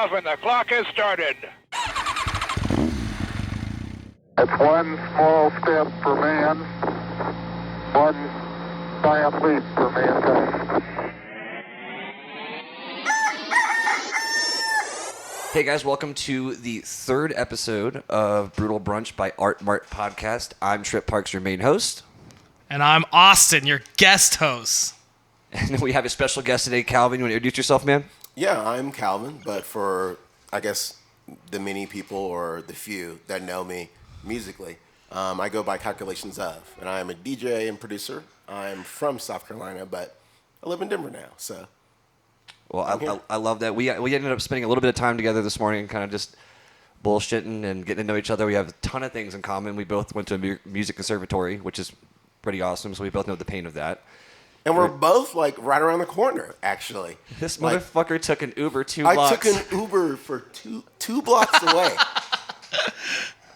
off and the clock has started. It's one small step for man, one giant leap for mankind. Hey guys, welcome to the third episode of Brutal Brunch by Mart podcast. I'm Trip Parks, your main host. And I'm Austin, your guest host. And then we have a special guest today, Calvin. You want to introduce yourself, man? Yeah, I'm Calvin, but for, I guess, the many people or the few that know me musically, I go by Calculations Of, and I am a DJ and producer. I'm from South Carolina, but I live in Denver now, so... Well, I love that. We ended up spending a little bit of time together this morning, kind of just bullshitting and getting to know each other. We have a ton of things in common. We both went to a music conservatory, which is pretty awesome, so we both know the pain of that. And we're both, like, right around the corner, actually. This motherfucker took an Uber 2 blocks. I took an Uber for two blocks away.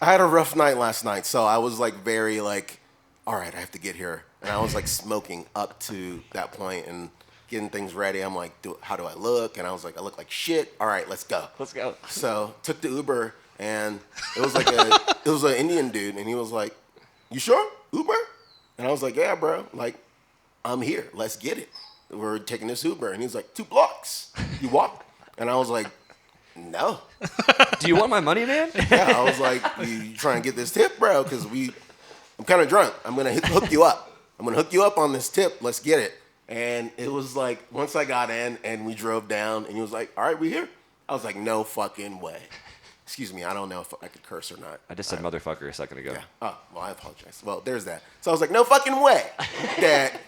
I had a rough night last night, so I was, like, very, like, all right, I have to get here. And I was, like, smoking up to that point and getting things ready. I'm like, how do I look? And I was like, I look like shit. All right, let's go. Let's go. So took the Uber, and it was like it was an Indian dude, and he was like, you sure? Uber? And I was like, yeah, bro. Like, I'm here. Let's get it. We're taking this Uber. And he's like, 2 blocks. You walk? And I was like, no. Do you want my money, man? Yeah, I was like, you trying to get this tip, bro? Because I'm kind of drunk. I'm going to hook you up. I'm going to hook you up on this tip. Let's get it. And it was like, once I got in and we drove down, and he was like, all right, we here? I was like, no fucking way. Excuse me, I don't know if I could curse or not. I just said motherfucker a second ago. Yeah. Oh, well, I apologize. Well, there's that. So I was like, no fucking way that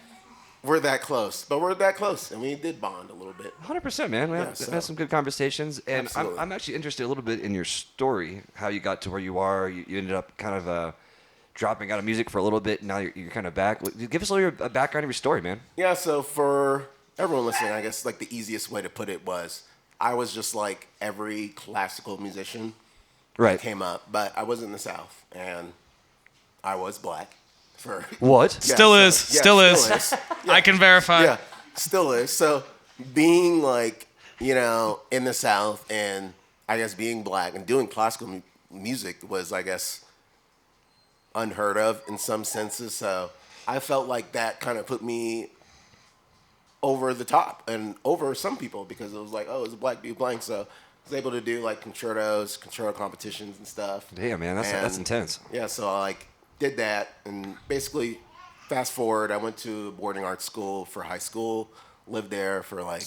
we're that close. But we're that close, and we did bond a little bit. 100%, man. We had some good conversations. And I'm actually interested a little bit in your story, how you got to where you are. You ended up kind of dropping out of music for a little bit, and now you're kind of back. Give us a little background of your story, man. Yeah, so for everyone listening, I guess like the easiest way to put it was I was just like every classical musician that came up, but I was in the South, and I was black. What? Yeah, still is. Yeah. I can verify. Yeah, still is. So being like, in the South, and I guess being black and doing classical music was, I guess, unheard of in some senses, so I felt like that kind of put me over the top and over some people, because it was like, oh, it's a black dude playing, so I was able to do like concerto competitions and stuff. Damn, man, that's intense. Yeah, so I like did that, and basically fast forward, I went to boarding arts school for high school, lived there for like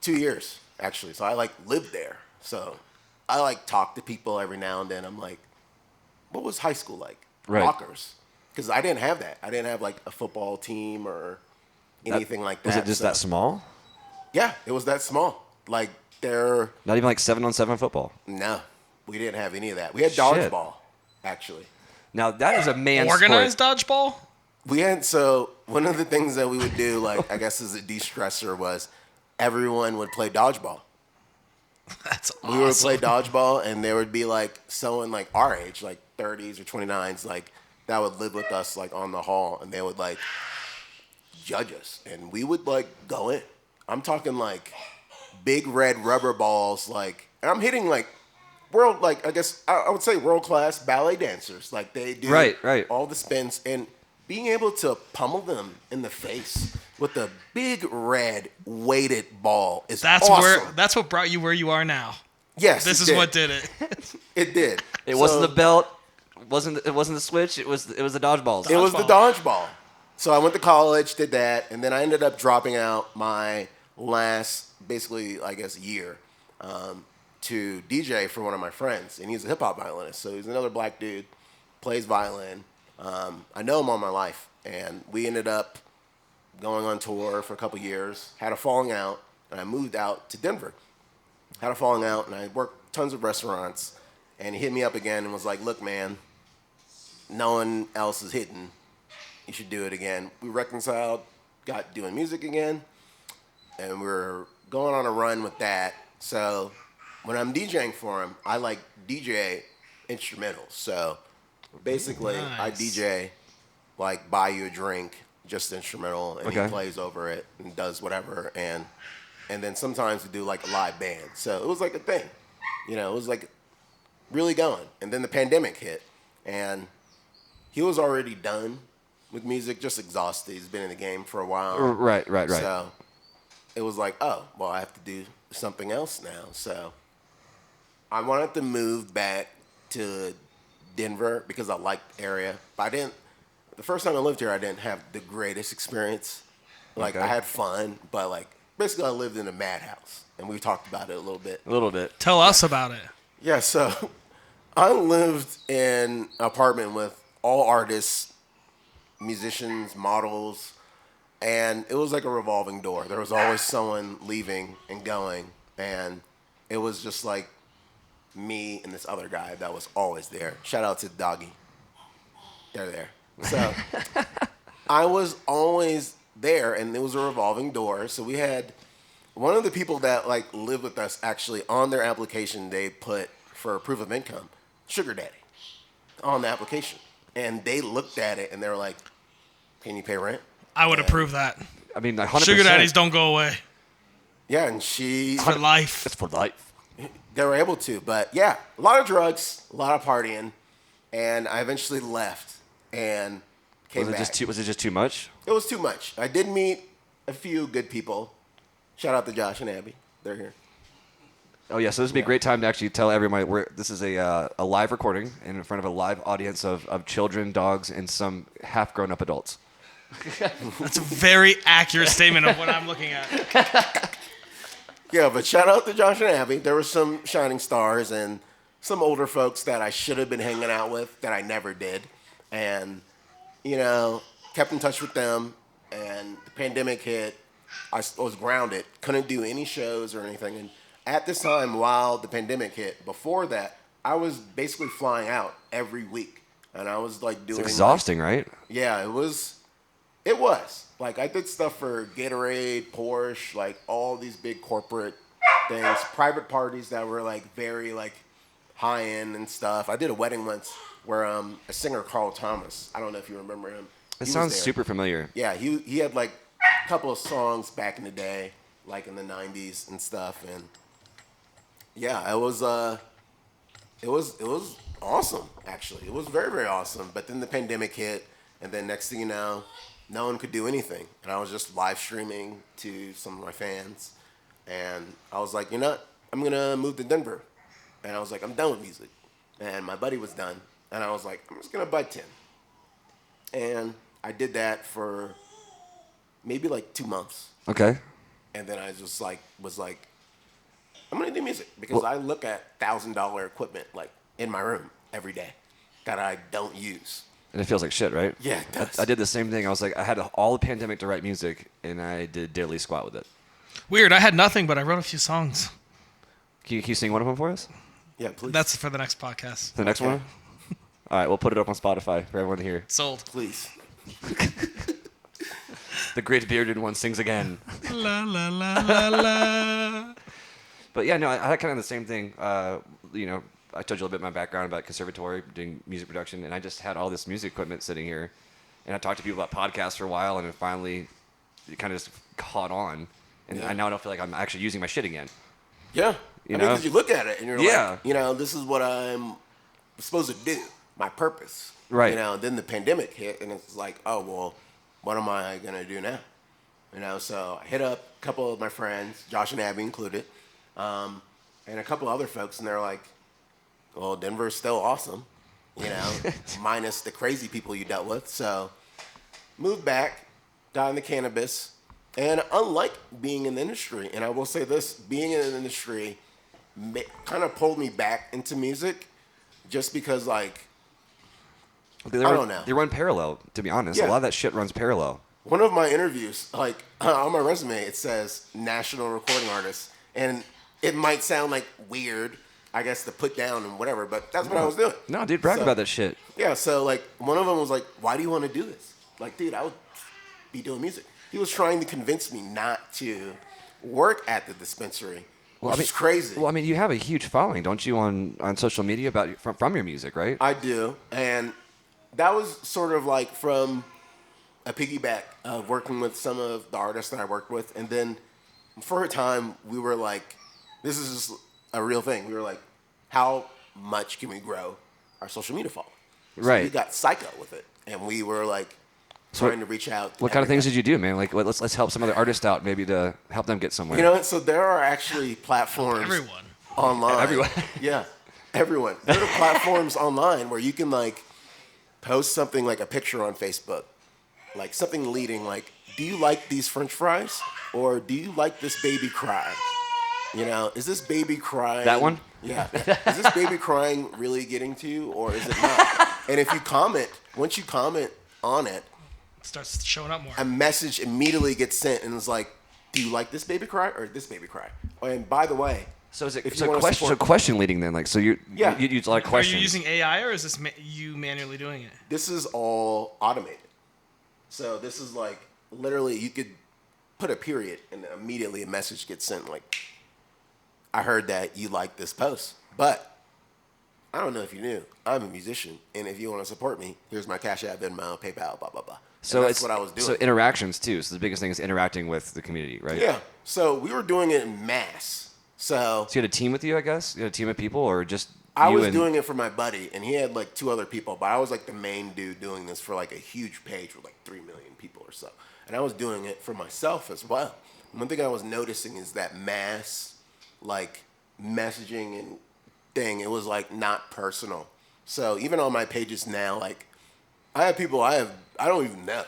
2 years actually, so I like lived there, so I like talk to people every now and then. I'm like, what was high school like? Right. Lockers. Because I didn't have that. I didn't have like a football team or anything like that. Was it just that small? Yeah, it was that small. Like they're... Not even like 7-on-7 football? No, we didn't have any of that. We had dodgeball, actually. Now that is a man's Organized sport. dodgeball? We had, so one of the things that we would do, like I guess as a de-stressor, was everyone would play dodgeball. That's awesome. We would play dodgeball, and there would be like someone like our age, like 30s or 29s, like that would live with us like on the hall, and they would like judge us, and we would like go in. I'm talking like big red rubber balls, like, and I'm hitting like I guess I would say world class ballet dancers, like they do all the spins, and being able to pummel them in the face with a big red weighted ball is awesome. That's what brought you where you are now. Yes, this is what did it. It did. It wasn't the belt. It wasn't the switch. It was the dodgeballs. It was the dodgeball. So I went to college, did that, and then I ended up dropping out my last, basically, I guess, year to DJ for one of my friends, and he's a hip hop violinist. So he's another black dude, plays violin. I know him all my life, and we ended up going on tour for a couple years, had a falling out, and I moved out to Denver. Had a falling out, and I worked tons of restaurants, and he hit me up again and was like, look, man, no one else is hitting. You should do it again. We reconciled, got doing music again, and we're going on a run with that. So when I'm DJing for him, I like DJ instrumentals. So basically, nice. I DJ, like, buy you a drink, just instrumental, and he plays over it and does whatever. And and then sometimes we do like a live band. So it was like a thing, you know. It was like really going. And then the pandemic hit, and he was already done with music, just exhausted. He's been in the game for a while. Right. So it was like, oh, well, I have to do something else now. So I wanted to move back to Denver because I liked the area. But I didn't. The first time I lived here, I didn't have the greatest experience. Like, Okay. I had fun, but like basically I lived in a madhouse, and we talked about it a little bit. A little bit. Tell us about it. Yeah, so I lived in an apartment with all artists, musicians, models, and it was like a revolving door. There was always someone leaving and going, and it was just like me and this other guy that was always there. Shout out to Doggy. They're there. So I was always there, and it was a revolving door. So we had one of the people that like lived with us actually on their application they put for proof of income, sugar daddy, on the application. And they looked at it and they were like, "Can you pay rent?" I would approve that. I mean, 100%. Sugar daddies don't go away. Yeah, and It's for life. It's for life. they were able to. But yeah, a lot of drugs, a lot of partying, and I eventually left and came Was it back. was it just too much? It was too much. I did meet a few good people. Shout out to Josh and Abby. They're here. Oh yeah, so this would be a great time to actually tell everyone this is a live recording in front of a live audience of children, dogs, and some half grown up adults. That's a very accurate statement of what I'm looking at. Yeah, but shout out to Josh and Abby. There were some shining stars and some older folks that I should have been hanging out with that I never did. And, you know, kept in touch with them. And the pandemic hit. I was grounded. Couldn't do any shows or anything. And at this time, while the pandemic hit, before that, I was basically flying out every week. And I was like doing... It's exhausting, right? Yeah, it was. It was. Like, I did stuff for Gatorade, Porsche, like, all these big corporate things. Private parties that were, like, very, like, high-end and stuff. I did a wedding once where a singer, Carl Thomas, I don't know if you remember him. It He was sounds there. super familiar. Yeah, he had, like, a couple of songs back in the day, like in the 90s and stuff. And, yeah, it was awesome, actually. It was very, very awesome. But then the pandemic hit, and then next thing you know, no one could do anything. And I was just live streaming to some of my fans. And I was like, you know what? I'm going to move to Denver. And I was like, I'm done with music. And my buddy was done. And I was like, I'm just going to bud 10. And I did that for maybe like 2 months. Okay. And then I just like was like, I'm going to do music. Because I look at $1,000 equipment like in my room every day that I don't use. And it feels like shit, right? Yeah, it does. I did the same thing. I was like, I had all the pandemic to write music, and I did diddly squat with it. Weird. I had nothing, but I wrote a few songs. Can you sing one of them for us? Yeah, please. That's for the next podcast. The next Okay. one? All right, we'll put it up on Spotify for everyone to hear. Sold. Please. The great bearded one sings again. La la la la la. But yeah, no, I had kind of the same thing. You know, I told you a little bit my background about conservatory, doing music production, and I just had all this music equipment sitting here. And I talked to people about podcasts for a while, and it finally kind of just caught on. And Yeah. I now don't feel like I'm actually using my shit again. Yeah. You I mean, know? because you look at it and you're Yeah. like, you know, this is what I'm supposed to do, my purpose. Right. You know, then the pandemic hit and it's like, oh, well, what am I going to do now? You know, so I hit up a couple of my friends, Josh and Abby included, and a couple other folks, and they're like, well, Denver's still awesome, you know, minus the crazy people you dealt with. So moved back, got into cannabis, and unlike being in the industry, and I will say this, being in the industry kind of pulled me back into music just because, like, I don't know. They run parallel, to be honest. Yeah. A lot of that shit runs parallel. One of my interviews, like on my resume, it says national recording artist, and it might sound like weird, I guess, to put down and whatever, but that's what I was doing. No, dude, brag So- about that shit. Yeah, so like one of them was like, "Why do you want to do this?" Like, dude, I would be doing music. He was trying to convince me not to work at the dispensary, which is crazy. Well, I mean, you have a huge following, don't you, on social media from your music, right? I do, and that was sort of like from a piggyback of working with some of the artists that I worked with, and then for a time, we were like, this is just a real thing. We were like, how much can we grow our social media following? So Right. we got psycho with it, and we were like trying to reach out. What kind of things did you do, man? Like, let's help some other artists out, maybe to help them get somewhere. You know, so there are actually platforms Everyone. online. Everyone. Yeah, everyone. There are platforms online where you can like post something like a picture on Facebook, like something leading like, do you like these French fries, or do you like this baby cry? You know, is this baby crying? That one? Yeah. Is this baby crying really getting to you, or is it not? And if you comment, once you comment on it, It starts showing up more. a message immediately gets sent and it's like, do you like this baby cry or this baby cry? And by the way, So is it if you so wanna question, support- question leading then? Like, so you use a lot of Are questions. you using AI or is this you manually doing it? this is all automated. So this is like literally you could put a period and immediately a message gets sent like, I heard that you like this post, but I don't know if you knew, I'm a musician, and if you want to support me, here's my Cash App, Venmo, PayPal, blah, blah, blah. So and that's it's what I was doing. So interactions too. So the biggest thing is interacting with the community, right? Yeah. So we were doing it in mass. So So you had a team with you, I guess. You had a team of people, or just I you was and, doing it for my buddy, and he had like 2 other people, but I was like the main dude doing this for like a huge page with like 3 million people or so. And I was doing it for myself as well. One thing I was noticing is that mass, like messaging and thing, it was like not personal. So even on my pages now, like I have people I don't even know.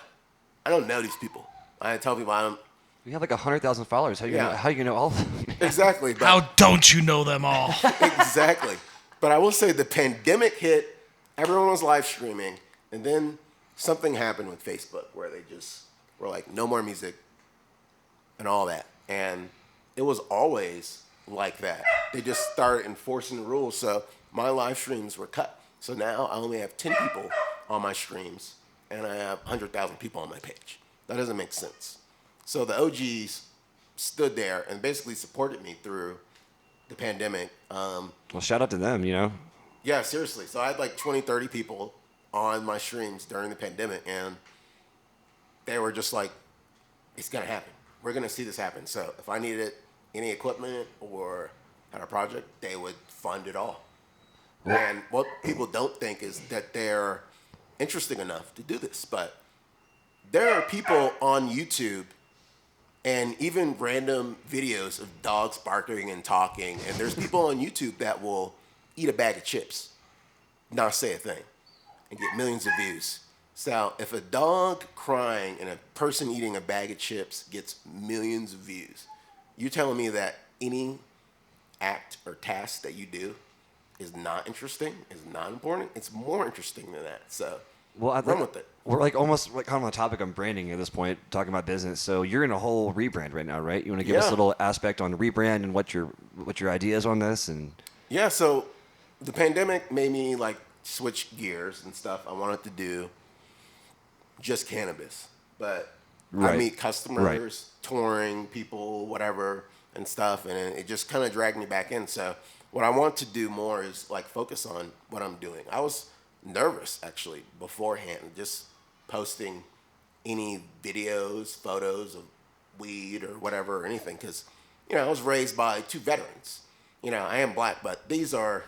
I don't know these people. I tell people I don't. You have like 100,000 followers. How you know all of them? Exactly. But How don't you know them all? exactly. But I will say the pandemic hit, everyone was live streaming, and then something happened with Facebook where they just were like, no more music and all that. And it was always like that. They just started enforcing the rules. So my live streams were cut. So now I only have 10 people on my streams, and I have 100,000 people on my page. That doesn't make sense. So the OGs stood there and basically supported me through the pandemic. Well, shout out to them. You know. Yeah, seriously. So I had like 20, 30 people on my streams during the pandemic, and they were just like, it's going to happen. We're going to see this happen. So if I needed any equipment or had a project, they would fund it all. And what people don't think is that they're interesting enough to do this. But there are people on YouTube and even random videos of dogs barking and talking. And there's people on YouTube that will eat a bag of chips, not say a thing, and get millions of views. So if a dog crying and a person eating a bag of chips gets millions of views, you're telling me that any act or task that you do is not interesting, is not important? It's more interesting than that. So run with it. We're like almost like kind of on the topic of branding at this point, talking about business. So you're in a whole rebrand right now, right? You want to give us a little aspect on the rebrand and what your ideas on this and. Yeah, so the pandemic made me like switch gears and stuff. I wanted to do just cannabis, but I meet customers, touring people, whatever, and stuff, and it just kind of dragged me back in. So what I want to do more is like focus on what I'm doing. I was nervous actually beforehand, just posting any videos, photos of weed or whatever or anything, because I was raised by 2 veterans. I am black, but these are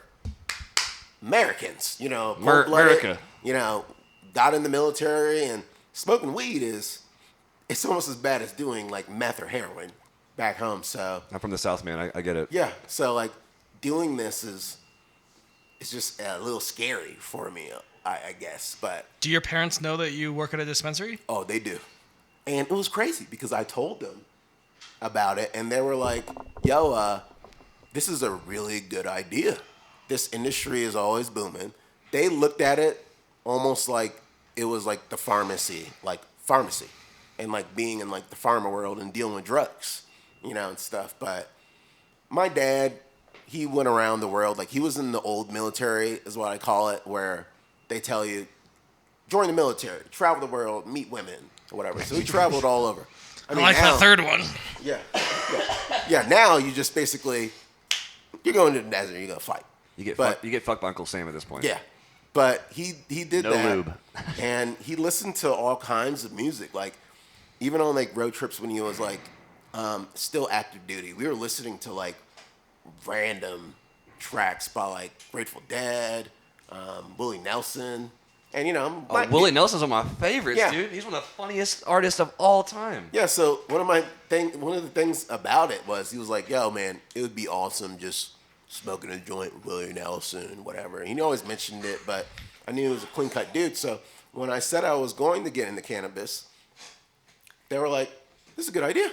Americans, cold-blooded, America. Got in the military, and smoking weed it's almost as bad as doing like meth or heroin back home. So I'm from the South, man. I get it. yeah, so like doing this it's just a little scary for me, I guess. But Do your parents know that you work at a dispensary? oh, they do, and it was crazy because I told them about it, and they were like, "Yo, this is a really good idea. This industry is always booming." They looked at it almost like it was like the pharmacy, and like being in like the pharma world and dealing with drugs, and stuff. But my dad, he went around the world. Like he was in the old military, is what I call it, where they tell you, join the military, travel the world, meet women, or whatever. So he traveled all over. I like the third one. Yeah. Now you just basically, you're going to the desert, you're gonna fight. You get fucked by Uncle Sam at this point. Yeah, but he did No that, lube. and he listened to all kinds of music. Like even on like road trips when he was like still active duty. We were listening to like random tracks by like Grateful Dead, Willie Nelson, and Willie Nelson's one of my favorites, Yeah. dude. He's one of the funniest artists of all time. Yeah, so one of the things about it was he was like, "Yo, man, it would be awesome just smoking a joint with Willie Nelson and whatever." And he always mentioned it, but I knew he was a clean cut dude. So when I said I was going to get into cannabis, they were like, "This is a good idea.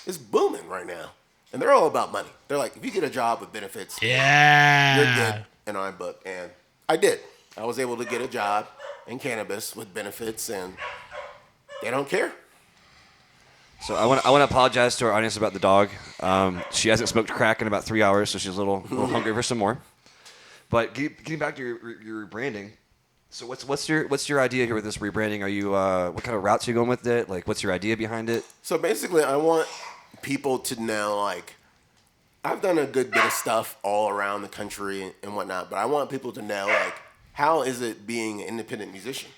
It's booming right now," and they're all about money. They're like, "If you get a job with benefits, Yeah. you're good in our book." And I did. I was able to get a job in cannabis with benefits, and they don't care. So I want to apologize to our audience about the dog. She hasn't smoked crack in about 3 hours, so she's a little hungry for some more. But getting back to your rebranding, so what's your idea here with this rebranding? Are you what kind of routes are you going with it? Like, what's your idea behind it? So basically, I want people to know, like, I've done a good bit of stuff all around the country and whatnot, but I want people to know, like, how is it being an independent musician?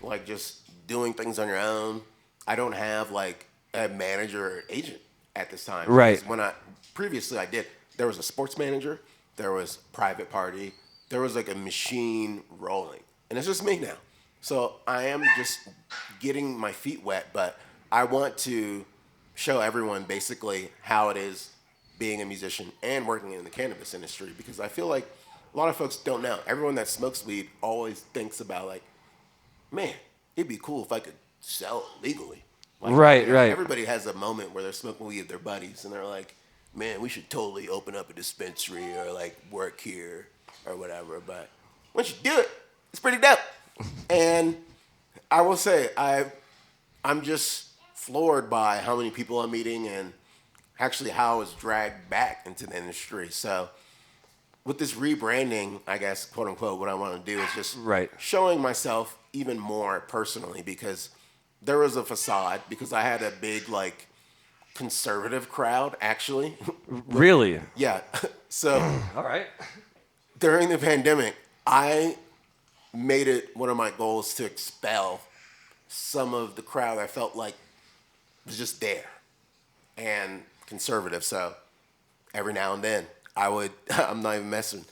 Like, just doing things on your own. I don't have, like, a manager or agent at this time. Right. Because previously I did, there was a sports manager, there was private party, there was, like, a machine rolling. And it's just me now. So I am just getting my feet wet, but I want to show everyone basically how it is being a musician and working in the cannabis industry, because I feel like a lot of folks don't know. Everyone that smokes weed always thinks about, like, man, it'd be cool if I could sell it legally. Like, Right. Everybody has a moment where they're smoking weed with their buddies and they're like, man, we should totally open up a dispensary or like work here or whatever. But once you do it, it's pretty dope. And I will say, I'm just floored by how many people I'm meeting and actually how I was dragged back into the industry. So with this rebranding, I guess, quote unquote, what I want to do is just showing myself even more personally, because there was a facade, because I had a big, like, conservative crowd, actually. Really? Yeah. So All right. during the pandemic, I made it one of my goals to expel some of the crowd I felt like was just there and conservative. So every now and then I would, I'm not even messing,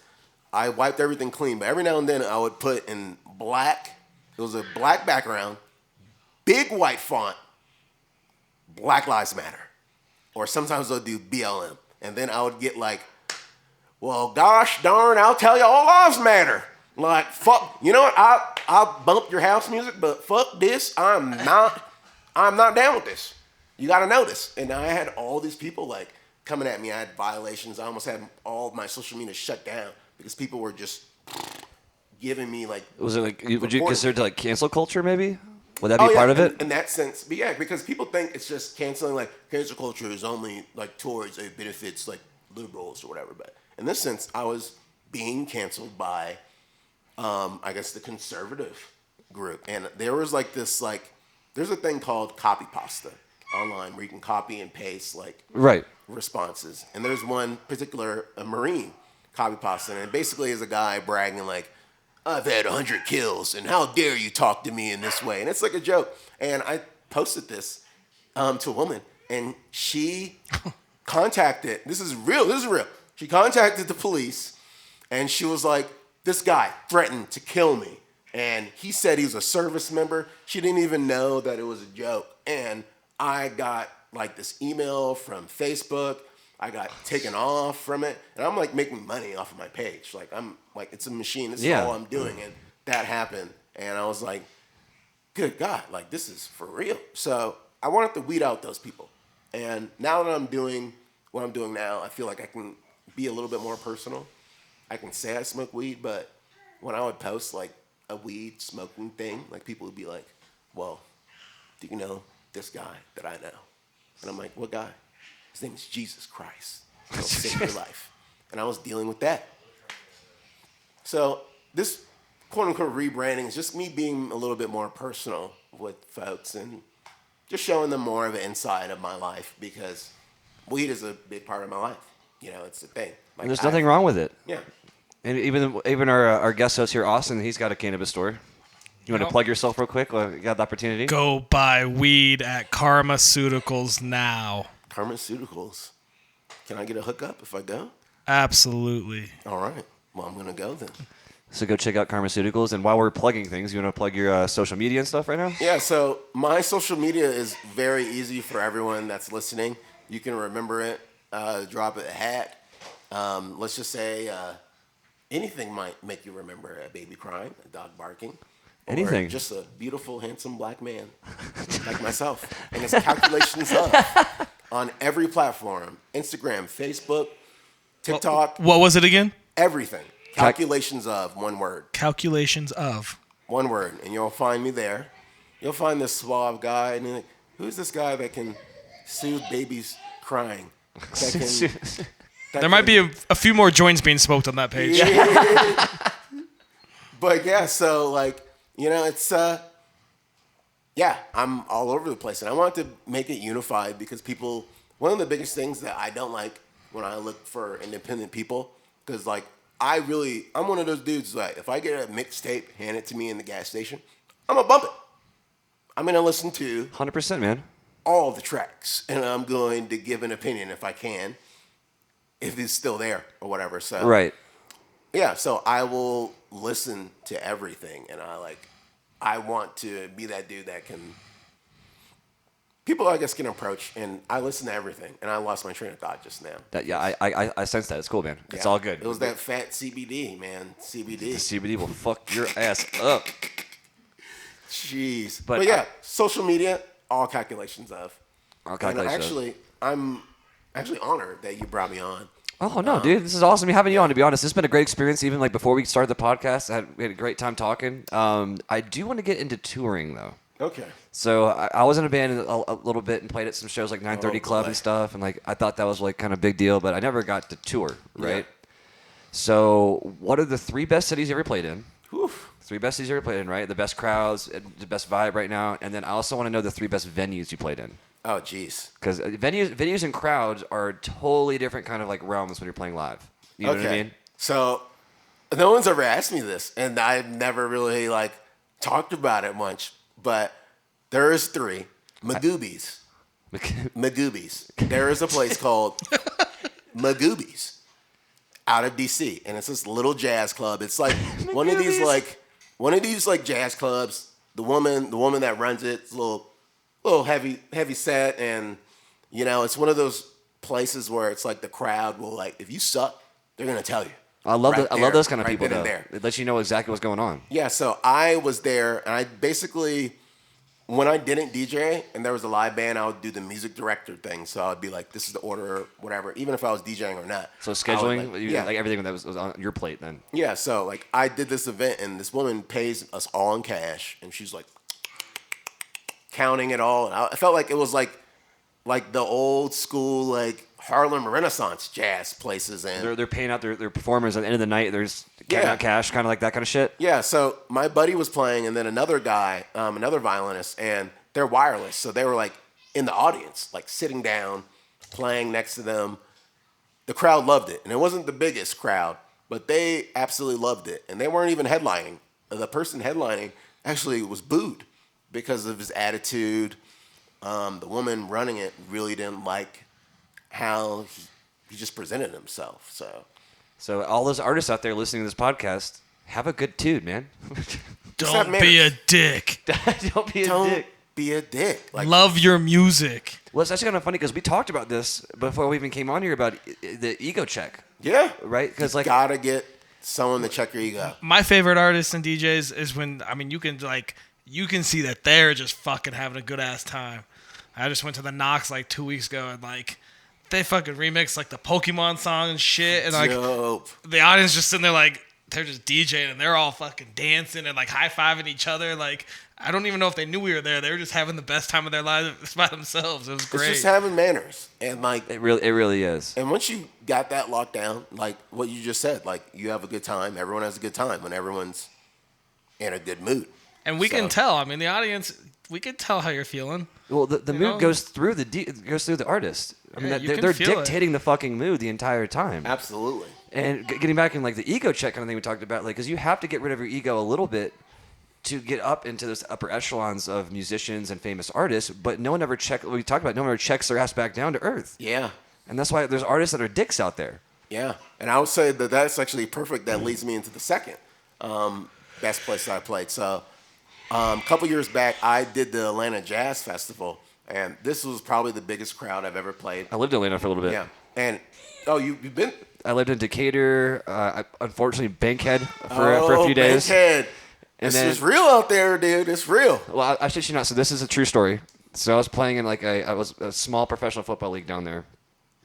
I wiped everything clean, but every now and then I would put in black, it was a black background, big white font, Black Lives Matter. Or sometimes I'll do BLM. And then I would get like, well, gosh darn, I'll tell you, all lives matter. Like, fuck, you know what? I'll bump your house music, but fuck this. I'm not down with this. You got to know this. And I had all these people like coming at me. I had violations. I almost had all of my social media shut down because people were just giving me like. Was it like? Would you consider it to like cancel culture? Maybe would that be part of it? In that sense, but yeah, because people think it's just canceling. Like cancel culture is only like towards it benefits like liberals or whatever. But in this sense, I was being canceled by, I guess, the conservative group. And there was like this like, there's a thing called copy pasta online where you can copy and paste like responses. And there's one particular a Marine copy pasta, and it basically is a guy bragging like, I've had 100 kills, and how dare you talk to me in this way? And it's like a joke. And I posted this to a woman, and she contacted, this is real. She contacted the police, and she was like, this guy threatened to kill me. And he said he was a service member. She didn't even know that it was a joke. And I got like this email from Facebook. I got taken off from it, and I'm like making money off of my page. Like I'm like, it's a machine. This is all I'm doing, and that happened. And I was like, good God, like this is for real. So I wanted to weed out those people. And now that I'm doing what I'm doing now, I feel like I can be a little bit more personal. I can say I smoke weed, but when I would post like a weed smoking thing, like people would be like, well, do you know this guy that I know? And I'm like, what guy? His name is Jesus Christ. He'll save your life. And I was dealing with that. So this quote-unquote rebranding is just me being a little bit more personal with folks and just showing them more of an inside of my life, because weed is a big part of my life. You know, it's a thing. Like, and there's nothing wrong with it. Yeah. And even our guest host here, Austin, he's got a cannabis store. You want to plug yourself real quick? You got the opportunity? Go buy weed at Pharmaceuticals now. Pharmaceuticals. Can I get a hookup if I go? Absolutely. All right. Well, I'm gonna go then. So go check out Pharmaceuticals. And while we're plugging things, you want to plug your social media and stuff right now? Yeah. So my social media is very easy for everyone that's listening. You can remember it. Drop it a hat. Let's just say anything might make you remember a baby crying, a dog barking. Anything. Or just a beautiful, handsome black man like myself. And it's calculations of on every platform. Instagram, Facebook, TikTok. What was it again? Everything. Calculations of, one word. Calculations of. One word. And you'll find me there. You'll find this suave guy. And you're like, who's this guy that can soothe babies crying? There might be a few more joints being smoked on that page. Yeah. But yeah, so like, it's I'm all over the place, and I want to make it unified because people. One of the biggest things that I don't like when I look for independent people, because like I'm one of those dudes that if I get a mixtape handed to me in the gas station, I'm gonna bump it. I'm gonna listen to 100%, man. all the tracks, and I'm going to give an opinion if I can, if it's still there or whatever. So Right. yeah, so I will listen to everything, and I want to be that dude that people I guess can approach, and I listen to everything, and I lost my train of thought just now. I sense that. It's cool, man. It's all good. It was that fat CBD, man. CBD. The CBD will fuck your ass up. Jeez. But yeah, social media, all calculations of. All calculations of. And I'm actually honored that you brought me on. Oh, no, dude. This is awesome having you on, to be honest. This has been a great experience. Even like before we started the podcast, we had a great time talking. I do want to get into touring, though. Okay. So I was in a band a little bit and played at some shows like 930 Club and stuff. And like I thought that was like kind of a big deal, but I never got to tour, right? Yeah. So what are the 3 best cities you ever played in? Whew. 3 best cities you ever played in, right? The best crowds, the best vibe right now. And then I also want to know the 3 best venues you played in. Oh, jeez. Because venues and crowds are totally different kind of like realms when you're playing live. You know what I mean? So no one's ever asked me this, and I've never really like talked about it much. But there is 3 Magoobies. Magoobies. There is a place called Magoobies out of DC, and it's this little jazz club. It's like one of these jazz clubs. The woman that runs it, it's a little heavy set, and it's one of those places where it's like the crowd will like, if you suck, they're gonna tell you. I love those kind of people though. There. It lets you know exactly what's going on. Yeah, so I was there, and I basically, when I didn't DJ and there was a live band, I would do the music director thing. So I would be like, this is the order, whatever, even if I was DJing or not. So scheduling, like everything that was on your plate then. Yeah, so like I did this event, and this woman pays us all in cash, and she's like counting it all. And I felt like it was like the old school like Harlem Renaissance jazz places, and they're paying out their performers at the end of the night. There's counting out cash, kind of like that kind of shit. Yeah. So my buddy was playing, and then another guy, another violinist, and they're wireless, so they were like in the audience, like sitting down, playing next to them. The crowd loved it, and it wasn't the biggest crowd, but they absolutely loved it, and they weren't even headlining. The person headlining actually was booed because of his attitude. The woman running it really didn't like how he just presented himself. So all those artists out there listening to this podcast, have a good tune, man. Don't be a dick. Don't be a dick. Like, love your music. Well, it's actually kind of funny because we talked about this before we even came on here about the ego check. Yeah. Right? Because like, gotta get someone to check your ego. My favorite artists and DJs is when, you can see that they're just fucking having a good ass time. I just went to the Knox like 2 weeks ago, and like they fucking remixed like the Pokemon song and shit, and like the audience just sitting there like they're just DJing and they're all fucking dancing and like high fiving each other. Like I don't even know if they knew we were there. They were just having the best time of their lives by themselves. It was great. It's just having manners, and like it really is. And once you got that locked down, like what you just said, like you have a good time. Everyone has a good time when everyone's in a good mood. And we can tell. I mean, the audience, we can tell how you're feeling. Well, the mood goes through the artist. I mean, they're dictating the fucking mood the entire time. Absolutely. And getting back in like the ego check kind of thing we talked about, like, because you have to get rid of your ego a little bit to get up into those upper echelons of musicians and famous artists, but no one ever we talked about, no one ever checks their ass back down to earth. Yeah. And that's why there's artists that are dicks out there. Yeah. And I would say that that's actually perfect. That leads me into the second best place I played. So a couple years back, I did the Atlanta Jazz Festival, and this was probably the biggest crowd I've ever played. I lived in Atlanta for a little bit. Yeah. And, you've been? I lived in Decatur, unfortunately Bankhead for a few days. Bankhead. And It's real out there, dude. It's real. Well, I shit you not. So this is a true story. So I was playing in I was a small professional football league down there.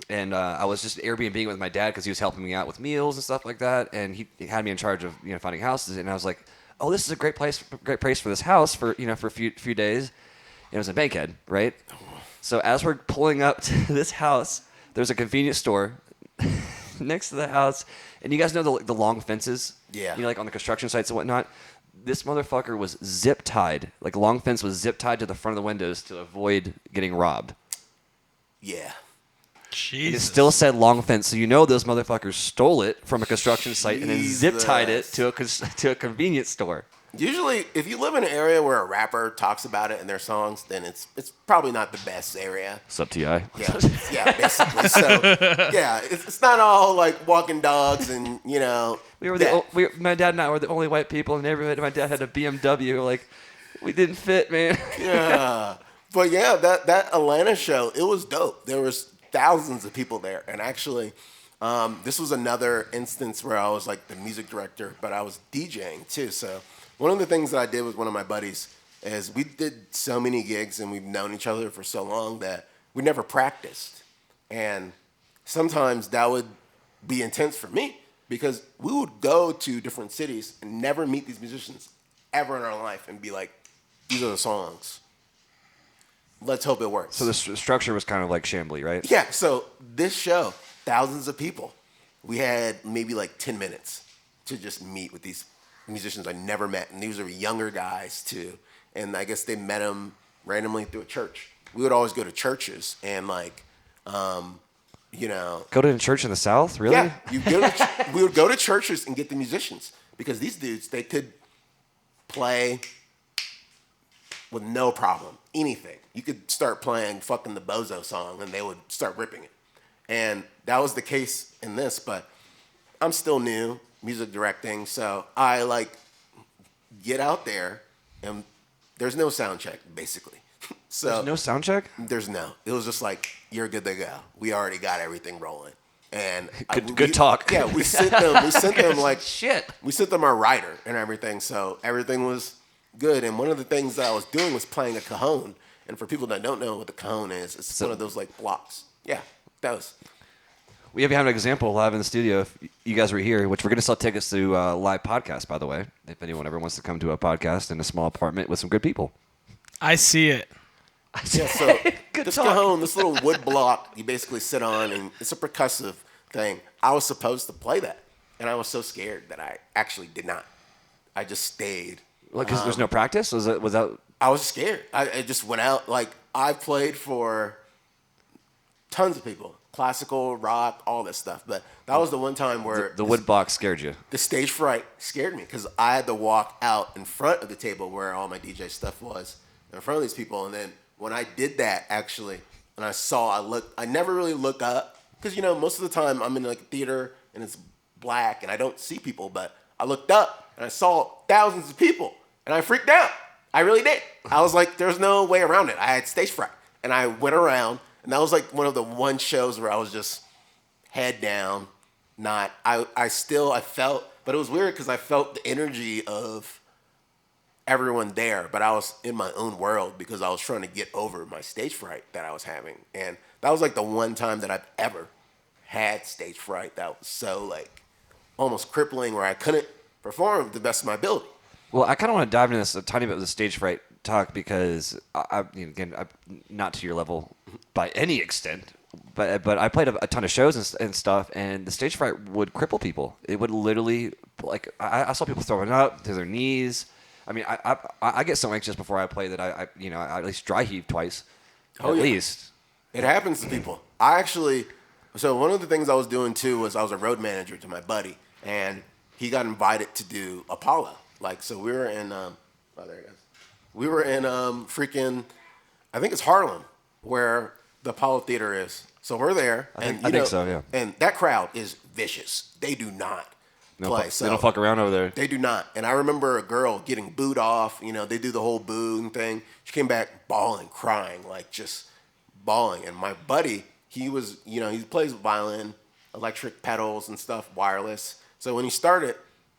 And I was just Airbnb with my dad because he was helping me out with meals and stuff like that. And he had me in charge of finding houses. And I was like, oh, this is a great place for this house for a few days. And it was in Bankhead, right? So as we're pulling up to this house, there's a convenience store next to the house. And you guys know the long fences? Yeah. Like on the construction sites and whatnot. This motherfucker was zip tied. Like, long fence was zip tied to the front of the windows to avoid getting robbed. Yeah. Jesus. And it still said long fence, so those motherfuckers stole it from a construction site and then zip tied it to a convenience store. Usually, if you live in an area where a rapper talks about it in their songs, then it's probably not the best area. Sup, T.I.? Yeah, basically. So, yeah, it's not all like walking dogs and My dad and I were the only white people in the neighborhood. My dad had a BMW. Like, we didn't fit, man. Yeah, but yeah, that Atlanta show, it was dope. There was thousands of people there, and actually, this was another instance where I was like the music director, but I was DJing too. So one of the things that I did with one of my buddies is we did so many gigs and we've known each other for so long that we never practiced. And sometimes that would be intense for me because we would go to different cities and never meet these musicians ever in our life and be like, these are the songs. Let's hope it works. So the structure was kind of like shambly, right? Yeah, so this show, thousands of people, we had maybe like 10 minutes to just meet with these musicians I never met. And these are younger guys, too. And I guess they met them randomly through a church. We would always go to churches and, Go to a church in the South? Really? Yeah. We would go to churches and get the musicians. Because these dudes, they could play with no problem. Anything. You could start playing fucking the Bozo song and they would start ripping it. And that was the case in this, but I'm still new, music directing, so I get out there and there's no sound check, basically. So There's no sound check? There's no. It was just like, you're good to go. We already got everything rolling. And good talk. Yeah, we sent them like shit. We sent them our writer and everything, so everything was good. And one of the things that I was doing was playing a cajon. And for people that don't know what the cajon is, it's one of those like blocks. Yeah, those. We have an example live in the studio if you guys were here, which we're going to sell tickets to live podcast, by the way, if anyone ever wants to come to a podcast in a small apartment with some good people. I see it. Yeah, so this cajon, this little wood block you basically sit on, and it's a percussive thing. I was supposed to play that, and I was so scared that I actually did not. I just stayed. Like, because there's no practice? Was that? I was scared. I just went out. Like, I played for tons of people. Classical, rock, all this stuff. But that was the one time where The wood box scared you. the stage fright scared me because I had to walk out in front of the table where all my DJ stuff was, in front of these people. And then when I did that, actually, and I never really look up because, most of the time I'm in like a theater and it's black and I don't see people. But I looked up and I saw thousands of people and I freaked out. I really did. I was like, there's no way around it. I had stage fright. And I went around. And that was like one of the one shows where I was just head down, I felt, but it was weird because I felt the energy of everyone there, but I was in my own world because I was trying to get over my stage fright that I was having. And that was like the one time that I've ever had stage fright that was so like almost crippling where I couldn't perform to the best of my ability. Well, I kind of want to dive into this a tiny bit with the stage fright talk because I'm not to your level by any extent, but I played a ton of shows and stuff, and the stage fright would cripple people. It would literally, like, I saw people throwing up to their knees. I mean, I get so anxious before I play that I at least dry heave twice, at least. It happens to people. So one of the things I was doing too was I was a road manager to my buddy, and he got invited to do Apollo. So we were in Oh, there he goes. We were in freaking, I think it's Harlem, where the Apollo Theater is. So we're there. I think so, yeah. And that crowd is vicious. They do not play. They don't fuck around over there. They do not. And I remember a girl getting booed off. You know, they do the whole booing thing. She came back bawling, crying, like just bawling. And my buddy, he was, you know, he plays violin, electric pedals and stuff, wireless. So when he started,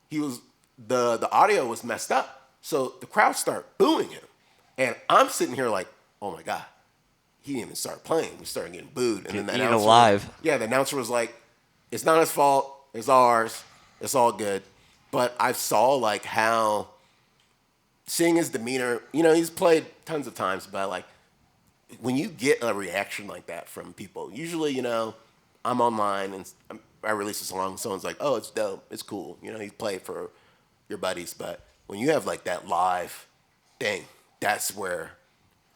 he was, the audio was messed up. So the crowd started booing him. And I'm sitting here like, oh my God. He didn't even start playing. We started getting booed. And then the announcer, the announcer was like, it's not his fault. It's ours. It's all good. But I saw like how seeing his demeanor, you know, he's played tons of times, but like when you get a reaction like that from people, usually, you know, I'm online and I release a song. Someone's like, oh, it's dope. It's cool. You know, he's played for your buddies. But when you have like that live thing, that's where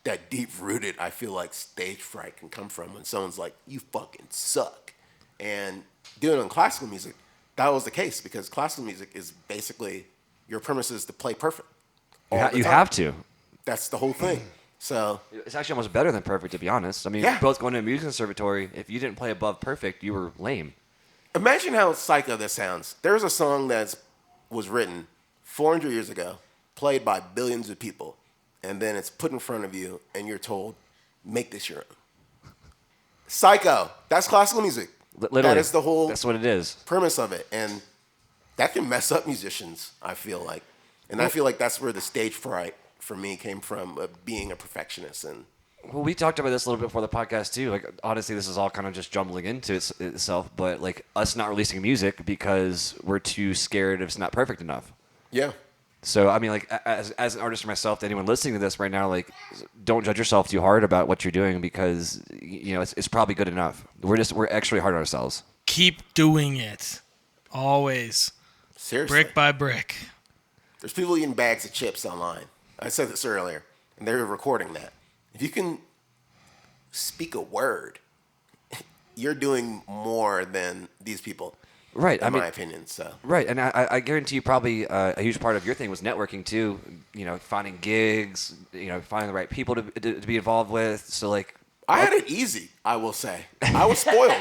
that deep-rooted, I feel like, stage fright can come from when someone's like, you fucking suck. And doing it on classical music, that was the case because classical music is basically your premise is to play perfect. You have to. That's the whole thing. So it's actually almost better than perfect, to be honest. I mean, both going to a music conservatory, if you didn't play above perfect, you were lame. Imagine how psycho this sounds. There's a song that was written 400 years ago, played by billions of people, and then it's put in front of you, and you're told, make this your own. Psycho. That's classical music. Literally. That is the whole That's what it is. Premise of it. And that can mess up musicians, I feel like. And I feel like that's where the stage fright for me came from, being a perfectionist. And well, we talked about this a little bit before the podcast too. Like, honestly, this is all kind of just jumbling into itself. But like us not releasing music because we're too scared if it's not perfect enough. Yeah. So I mean, like as an artist myself, to anyone listening to this right now, like, don't judge yourself too hard about what you're doing because you know it's probably good enough. We're actually hard on ourselves. Keep doing it, always. Seriously. Brick by brick. There's people eating bags of chips online. I said this earlier, and they were recording that. If you can speak a word, you're doing more than these people. Right, in my opinion. So right, and I guarantee you probably a huge part of your thing was networking too. You know, finding gigs, you know, finding the right people to be involved with. So like, I had it easy. I will say I was spoiled.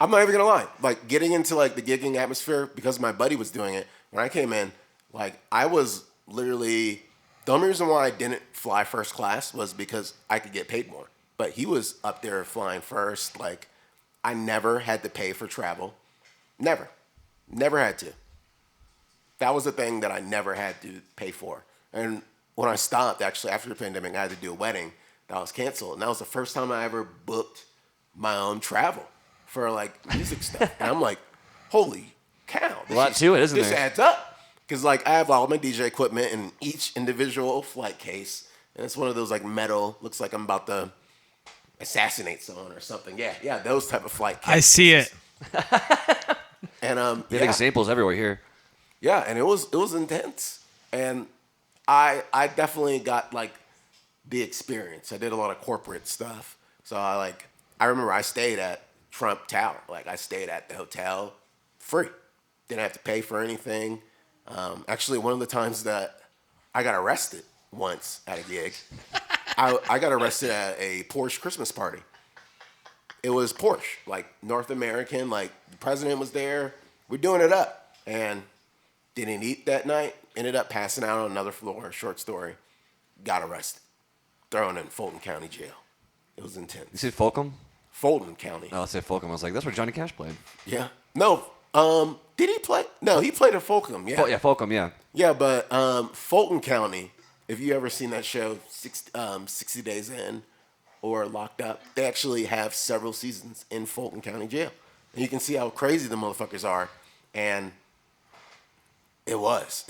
I'm not even gonna lie. Like getting into like the gigging atmosphere because my buddy was doing it. When I came in, like I was literally the only reason why I didn't fly first class was because I could get paid more. But he was up there flying first. Like I never had to pay for travel. Never had to. That was the thing that I never had to pay for. And when I stopped, actually, after the pandemic, I had to do a wedding that was canceled. And that was the first time I ever booked my own travel for, like, music stuff. And I'm like, holy cow. A lot to it, isn't there? This adds up. Because, like, I have all my DJ equipment in each individual flight case. And it's one of those, like, metal, looks like I'm about to assassinate someone or something. Yeah, those type of flight cases. I see it. And we have examples everywhere here. Yeah, and it was intense, and I definitely got like the experience. I did a lot of corporate stuff, so I remember I stayed at Trump Tower. Like I stayed at the hotel free, didn't have to pay for anything. Actually, one of the times that I got arrested once at a gig, I got arrested at a Porsche Christmas party. It was Porsche, like North American, like the president was there. We're doing it up. And didn't eat that night. Ended up passing out on another floor, short story. Got arrested. Thrown in Fulton County Jail. It was intense. You said Fulcum? Fulton County. No, I said Fulcum. I was like, that's where Johnny Cash played. Yeah. No, did he play? No, he played at Fulcum, yeah. Fulcum, yeah. Yeah, but Fulton County, if you ever seen that show, 60 Days In, or Locked Up, they actually have several seasons in Fulton County Jail. And you can see how crazy the motherfuckers are. And it was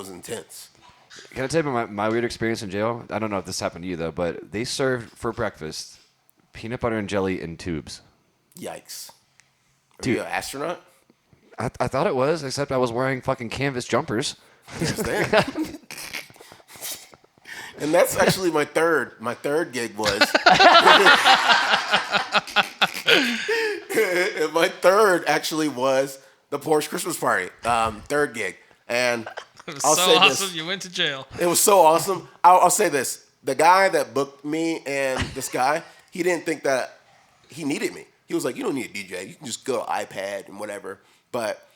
intense. Can I tell you about my weird experience in jail? I don't know if this happened to you, though, but they served for breakfast peanut butter and jelly in tubes. Yikes. Are Dude, you an astronaut? I thought it was, except I was wearing fucking canvas jumpers. And that's actually my third gig was. My third actually was the Porsche Christmas party, third gig. And It was I'll so say awesome. this. You went to jail. It was so awesome. I'll say this. The guy that booked me and this guy, he didn't think that he needed me. He was like, you don't need a DJ. You can just go to iPad and whatever. But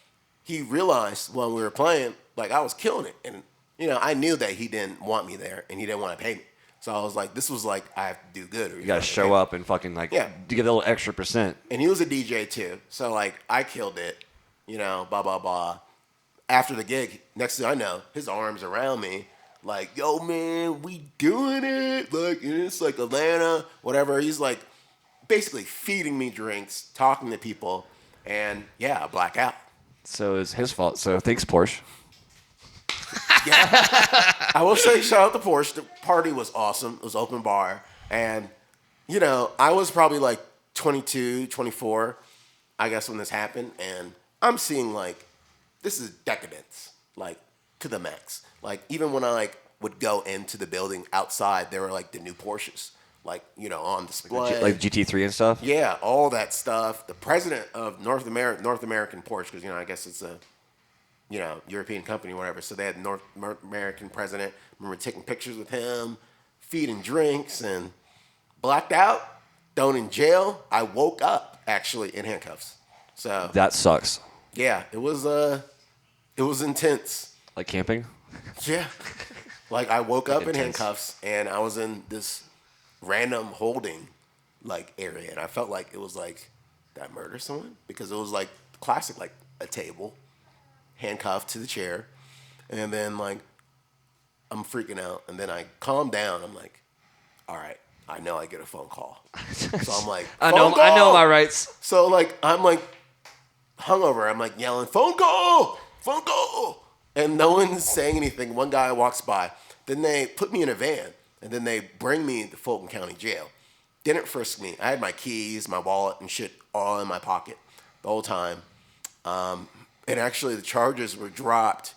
he realized when we were playing, like, I was killing it. And, I knew that he didn't want me there and he didn't want to pay me. So I was like, this was like, I have to do good. Or You gotta show up and fucking to give a little extra percent. And he was a DJ too. So like, I killed it, blah, blah, blah. After the gig, next thing I know, his arms around me, like, yo, man, we doing it. Like, and it's like Atlanta, whatever. He's like basically feeding me drinks, talking to people. And yeah, I black out. So it's his fault. So thanks, Porsche. Yeah. I will say, shout out to Porsche. The party was awesome. It was open bar. And, I was probably like 22, 24, I guess, when this happened. And I'm seeing like, this is decadence, like to the max. Like even when I would go into the building outside, there were like the new Porsches, like, on display. Like GT3 and stuff? Yeah, all that stuff. The president of North American Porsche, because, I guess it's a, European company or whatever. So they had North American president. I remember taking pictures with him, feeding drinks, and blacked out, thrown in jail. I woke up, actually, in handcuffs. So That sucks. yeah, it was intense. Like camping? Yeah. Like I woke up in Intense. handcuffs and I was in this random holding area and I felt like it was like, did I murder someone? Because it was like classic, like a table, handcuffed to the chair, and then like I'm freaking out and then I calm down. I'm like, all right, I know I get a phone call. So I'm like, I phone know call! my rights. So like I'm like hungover. I'm like yelling, phone call, phone call. And no one's saying anything. One guy walks by. Then they put me in a van. And then they bring me to Fulton County Jail. Didn't frisk me. I had my keys, my wallet, and shit all in my pocket the whole time. And actually the charges were dropped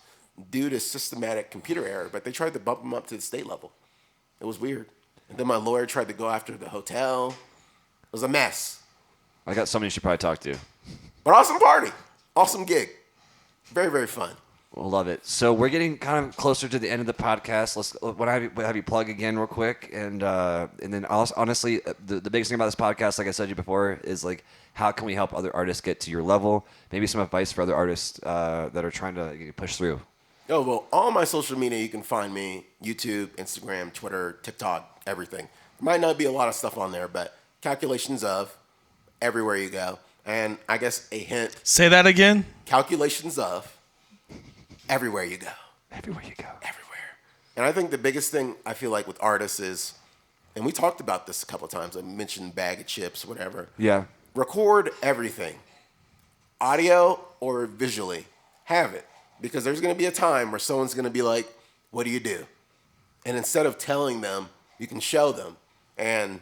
due to systematic computer error. But they tried to bump them up to the state level. It was weird. And then my lawyer tried to go after the hotel. It was a mess. I got somebody you should probably talk to. But awesome party. Awesome gig. Very, very fun. We'll love it. So we're getting kind of closer to the end of the podcast. We'll have you plug again real quick, and then also, honestly, the biggest thing about this podcast, like I said to you before, is like how can we help other artists get to your level? Maybe some advice for other artists that are trying to push through. Oh, well, all my social media, you can find me, YouTube, Instagram, Twitter, TikTok, everything. Might not be a lot of stuff on there, but calculations of everywhere you go. And I guess a hint, Say that again. calculations of everywhere you go. Everywhere you go. Everywhere. And I think the biggest thing I feel like with artists is, and we talked about this a couple of times, I mentioned bag of chips, whatever. Yeah. Record everything. Audio or visually. Have it. Because there's going to be a time where someone's going to be like, what do you do? And instead of telling them, you can show them. And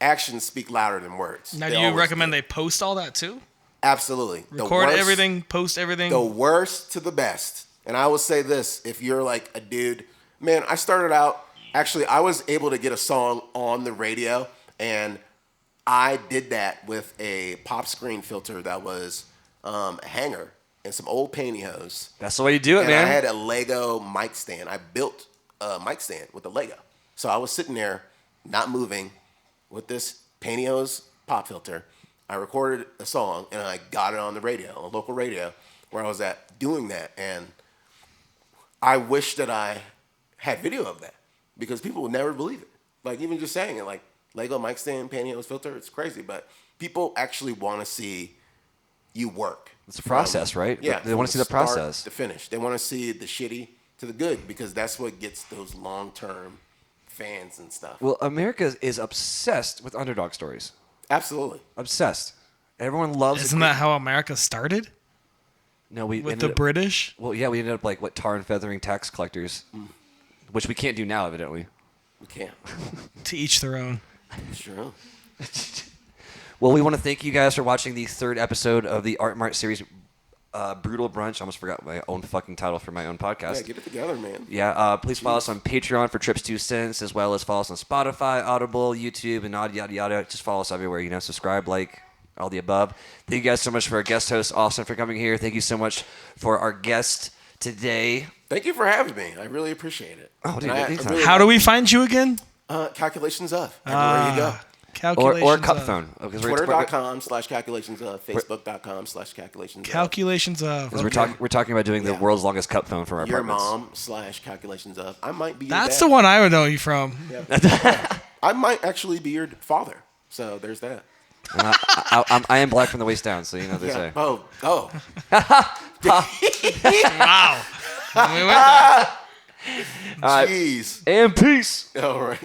actions speak louder than words. Now, They do you always recommend do. they post all that too? Absolutely. Record everything, post everything. The worst to the best. And I will say this, if you're like a dude, man, I started out, actually, I was able to get a song on the radio, and I did that with a pop screen filter that was a hanger and some old pantyhose. That's the way you do it, And man. I had a Lego mic stand. I built a mic stand with a Lego. So I was sitting there, not moving, with this pantyhose pop filter. I recorded a song, and I got it on the radio, on local radio, where I was at doing that. And I wish that I had video of that, because people would never believe it. Like, even just saying it, like, Lego mic stand, pantyhose filter, it's crazy. But people actually want to see you work. It's a process, right? Yeah. They want to see the start process. to finish. They want to see the shitty to the good, because that's what gets those long-term fans and stuff. Well, America is obsessed with underdog stories. Absolutely. Obsessed. Everyone loves Isn't that how America started? No, we With ended the up- British? Well, yeah, we ended up like tar and feathering tax collectors, which we can't do now, evidently. We can't. To each their own. Sure. Well, we want to thank you guys for watching the third episode of the Art Mart series, Brutal Brunch. I almost forgot my own fucking title for my own podcast. Yeah, get it together, man. Yeah, please follow us on Patreon for Trips 2 cents, as well as follow us on Spotify, Audible, YouTube, and yada, yada. Just follow us everywhere, subscribe, like, all the above. Thank you guys so much for our guest host, Austin, for coming here. Thank you so much for our guest today. Thank you for having me. I really appreciate it. Oh, dude, And I anytime. really How do we find you again? calculations of. Everywhere you go. Calculations Or cup of. phone. Because Twitter.com/calculations of. Facebook.com/calculations of. Calculations of. We're talking about doing the world's longest cup phone from our Your apartments. mom/calculations of. I might be. That's your the one I would know you from. dad. I might actually be your father. So there's that. I am black from the waist down, so you know they say. Oh. Wow. We went there. Jeez. And peace. All right.